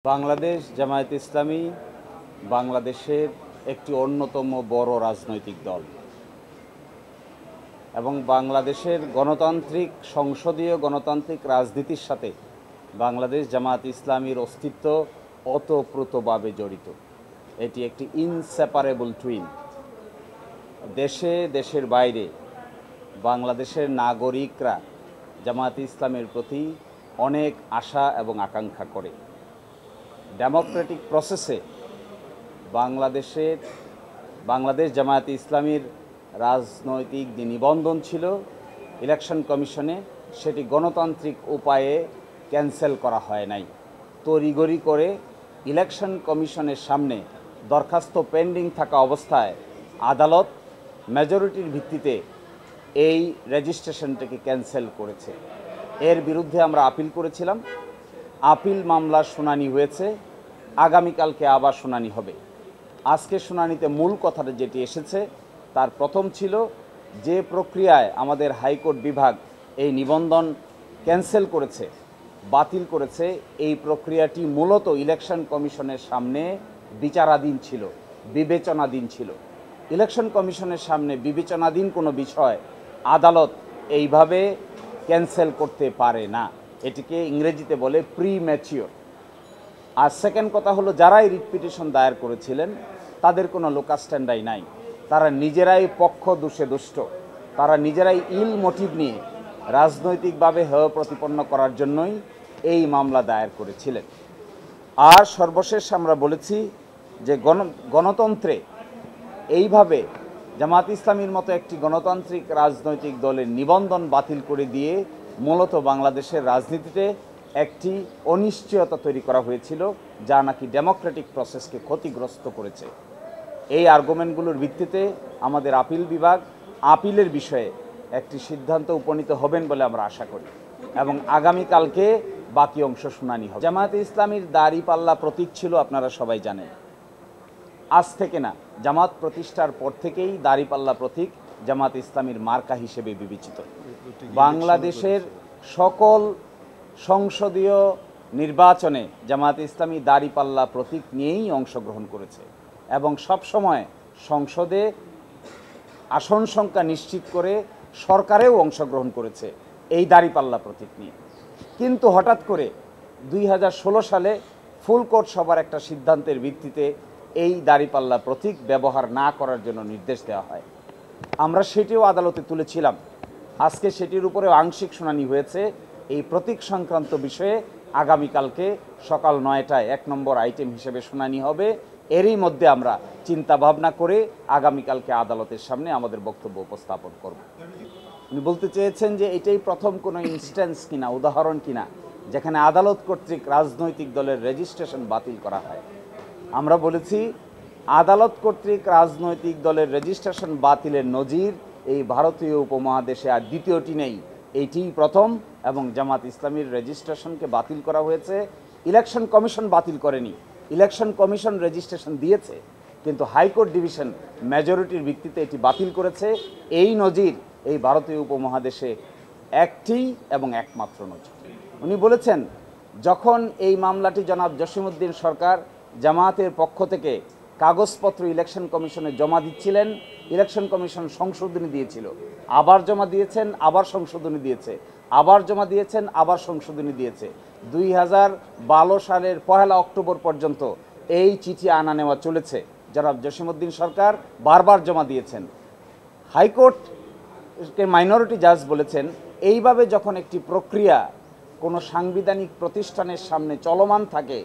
বাংলাদেশ জামায়াতে ইসলামী বাংলাদেশের একটি অন্যতম বড় রাজনৈতিক দল এবং বাংলাদেশের গণতান্ত্রিক সংসদীয় গণতান্ত্রিক রাজনীতির সাথে বাংলাদেশ জামায়াতে ইসলামীর অস্তিত্ব ওতপ্রোতভাবে জড়িত। এটি একটি ইনসেপারেবল টুইন। দেশে দেশের বাইরে বাংলাদেশের নাগরিকরা জামায়াতে ইসলামের প্রতি অনেক আশা এবং আকাঙ্ক্ষা করে। ডেমোক্রেটিক প্রসেসে বাংলাদেশ জামায়াতে ইসলামীর রাজনৈতিক যে নিবন্ধন ছিল ইলেকশন কমিশনে, সেটি গণতান্ত্রিক উপায়ে ক্যান্সেল করা হয় নাই। তড়িঘড়ি করে ইলেকশন কমিশনের সামনে দরখাস্ত পেন্ডিং থাকা অবস্থায় আদালত মেজরিটির ভিত্তিতে এই রেজিস্ট্রেশনটাকে ক্যান্সেল করেছে। এর বিরুদ্ধে আমরা আপিল করেছিলাম। আপিল মামলার শুনানি হয়েছে, আগামীকালকে আবার শুনানি হবে। আজকে শুনানিতে মূল কথাটা যেটি এসেছে তার প্রথম ছিল যে প্রক্রিয়ায় আমাদের হাইকোর্ট বিভাগ এই নিবন্ধন ক্যান্সেল করেছে, বাতিল করেছে, এই প্রক্রিয়াটি মূলত ইলেকশন কমিশনের সামনে বিচারাধীন ছিল, বিবেচনাধীন ছিল। ইলেকশন কমিশনের সামনে বিবেচনাধীন কোনো বিষয় আদালত এইভাবে ক্যান্সেল করতে পারে না। এটিকে ইংরেজিতে বলে প্রিম্যাচিওর। আর সেকেন্ড কথা হলো, যারাই রিট পিটিশন দায়ের করেছিলেন তাদের কোনো লোকাস স্ট্যান্ডাই নাই। তারা নিজেরাই পক্ষ দোষে দুষ্ট, তারা নিজেরাই ইল মোটিভ নিয়ে রাজনৈতিকভাবে হেয় প্রতিপন্ন করার জন্যই এই মামলা দায়ের করেছিলেন। আর সর্বশেষ আমরা বলেছি যে গণতন্ত্রে এইভাবে জামায়াত ইসলামীর মতো একটি গণতান্ত্রিক রাজনৈতিক দলের নিবন্ধন বাতিল করে দিয়ে মূলত বাংলাদেশের রাজনীতিতে একটি অনিশ্চয়তা তৈরি করা হয়েছিল, যা নাকি ডেমোক্রেটিক প্রসেসকে ক্ষতিগ্রস্ত করেছে। এই আর্গুমেন্টগুলোর ভিত্তিতে আমাদের আপিল বিভাগ আপিলের বিষয়ে একটি সিদ্ধান্ত উপনীত হবেন বলে আমরা আশা করি এবং আগামীকালকে বাকি অংশ শুনানি হবে। জামায়াতে ইসলামীর দাড়িপাল্লা প্রতীক ছিল, আপনারা সবাই জানেন। আজ থেকে না, জামাত প্রতিষ্ঠার পর থেকেই দাড়িপাল্লা প্রতীক জামাত ইসলামীর মার্কা হিসেবে বিবেচিত। বাংলাদেশের সকল সংসদীয় নির্বাচনে জামাত ইসলামী দাড়িপাল্লা প্রতীক নিয়েই অংশগ্রহণ করেছে এবং সবসময় সংসদে আসন সংখ্যা নিশ্চিত করে সরকারেও অংশগ্রহণ করেছে এই দাড়িপাল্লা প্রতীক নিয়ে। কিন্তু হঠাৎ করে 2016 সালে ফুল কোর্ট সভার একটা সিদ্ধান্তের ভিত্তিতে এই দাড়িপাল্লা প্রতীক ব্যবহার না করার জন্য নির্দেশ দেওয়া হয়। আমরা সেটিও আদালতে তুলেছিলাম। আজকে সেটির উপরে আংশিক শুনানি হয়েছে। এই প্রতীক সংক্রান্ত বিষয়ে আগামীকালকে সকাল 9টায় 1 নম্বর আইটেম হিসেবে শুনানি হবে। এরই মধ্যে আমরা চিন্তা ভাবনা করে আগামীকালকে আদালতের সামনে আমাদের বক্তব্য উপস্থাপন করব। উনি বলতে চেয়েছেন যে এটাই প্রথম কোনো ইনস্ট্যান্স কিনা, উদাহরণ কিনা, যেখানে আদালত কর্তৃক রাজনৈতিক দলের রেজিস্ট্রেশন বাতিল করা হয়। আমরা বলেছি আদালত কর্তৃক রাজনৈতিক দলের রেজিস্ট্রেশন বাতিলের নজির এই ভারতীয় উপমহাদেশে আর দ্বিতীয়টি নেই, এইটিই প্রথম। এবং জামাত ইসলামীর রেজিস্ট্রেশনকে বাতিল করা হয়েছে, ইলেকশন কমিশন বাতিল করেনি। ইলেকশন কমিশন রেজিস্ট্রেশন দিয়েছে, কিন্তু হাইকোর্ট ডিভিশন মেজরিটির ভিত্তিতে এটি বাতিল করেছে। এই নজির এই ভারতীয় উপমহাদেশে একটি এবং একমাত্র নজির। উনি বলেছেন যখন এই মামলাটি জনাব জসিমউদ্দিন সরকার জামায়াতের পক্ষ থেকে কাগজপত্র ইলেকশন কমিশনে জমা দিচ্ছিলেন, ইলেকশন কমিশন সংশোধনী দিয়েছিল, আবার জমা দিয়েছেন, আবার সংশোধনী দিয়েছে, আবার জমা দিয়েছেন, আবার সংশোধনী দিয়েছে। 2012 সালের 1 অক্টোবর পর্যন্ত এই চিঠি আনা নেওয়া চলেছে। জনাব জসিমউদ্দিন সরকার বারবার জমা দিয়েছেন। হাইকোর্টের মাইনরিটি জাজ বলেছেন এইভাবে যখন একটি প্রক্রিয়া কোনো সাংবিধানিক প্রতিষ্ঠানের সামনে চলমান থাকে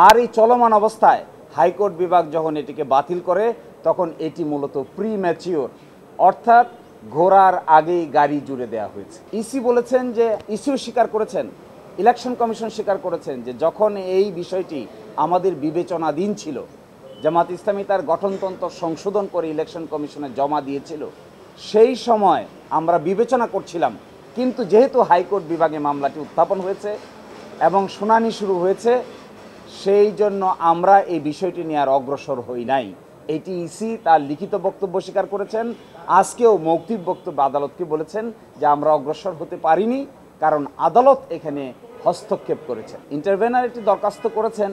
আর এই চলমান অবস্থায় হাইকোর্ট বিভাগ যখন এটিকে বাতিল করে, তখন এটি মূলত প্রিম্যাচিওর, অর্থাৎ ঘোড়ার আগেই গাড়ি জুড়ে দেওয়া হয়েছে। ইসি বলেছেন যে, ইসিও স্বীকার করেছেন, ইলেকশন কমিশন স্বীকার করেছেন যে যখন এই বিষয়টি আমাদের বিবেচনাধীন ছিল, জামাত ইসলামী তার গঠনতন্ত্র সংশোধন করে ইলেকশন কমিশনে জমা দিয়েছিল, সেই সময় আমরা বিবেচনা করছিলাম। কিন্তু যেহেতু হাইকোর্ট বিভাগে মামলাটি উত্থাপন হয়েছে এবং শুনানি শুরু হয়েছে, সেই জন্য আমরা এই বিষয়টি নিয়ে আর অগ্রসর হই নাই। এটি ইসি তার লিখিত বক্তব্য স্বীকার করেছেন। আজকেও মৌখিক বক্তব্য আদালতকে বলেছেন যে আমরা অগ্রসর হতে পারিনি, কারণ আদালত এখানে হস্তক্ষেপ করেছেন। ইন্টারভেনার একটি দরখাস্ত করেছেন,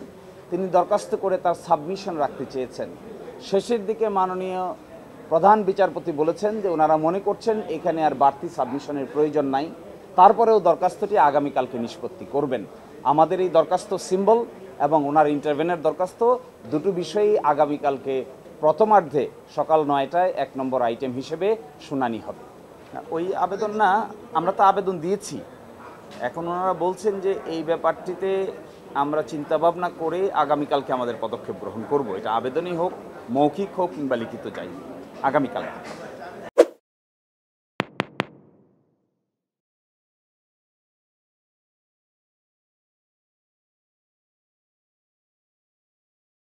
তিনি দরখাস্ত করে তার সাবমিশন রাখতে চেয়েছেন। শেষের দিকে মাননীয় প্রধান বিচারপতি বলেছেন যে ওনারা মনে করছেন এখানে আর বাড়তি সাবমিশনের প্রয়োজন নাই, তারপরেও দরখাস্তটি আগামীকালকে নিষ্পত্তি করবেন। আমাদের এই দরখাস্ত সিম্বল এবং ওনার ইন্টারভেনের দরখাস্ত দুটো বিষয়েই আগামীকালকে প্রথমার্ধে সকাল 9টায় 1 নম্বর আইটেম হিসেবে শুনানি হবে। ওই আবেদন না, আমরা তো আবেদন দিয়েছি। এখন ওনারা বলছেন যে এই ব্যাপারটিতে আমরা চিন্তাভাবনা করে আগামীকালকে আমাদের পদক্ষেপ গ্রহণ করব। এটা আবেদনই হোক, মৌখিক হোক কিংবা লিখিত, চাই আগামীকাল।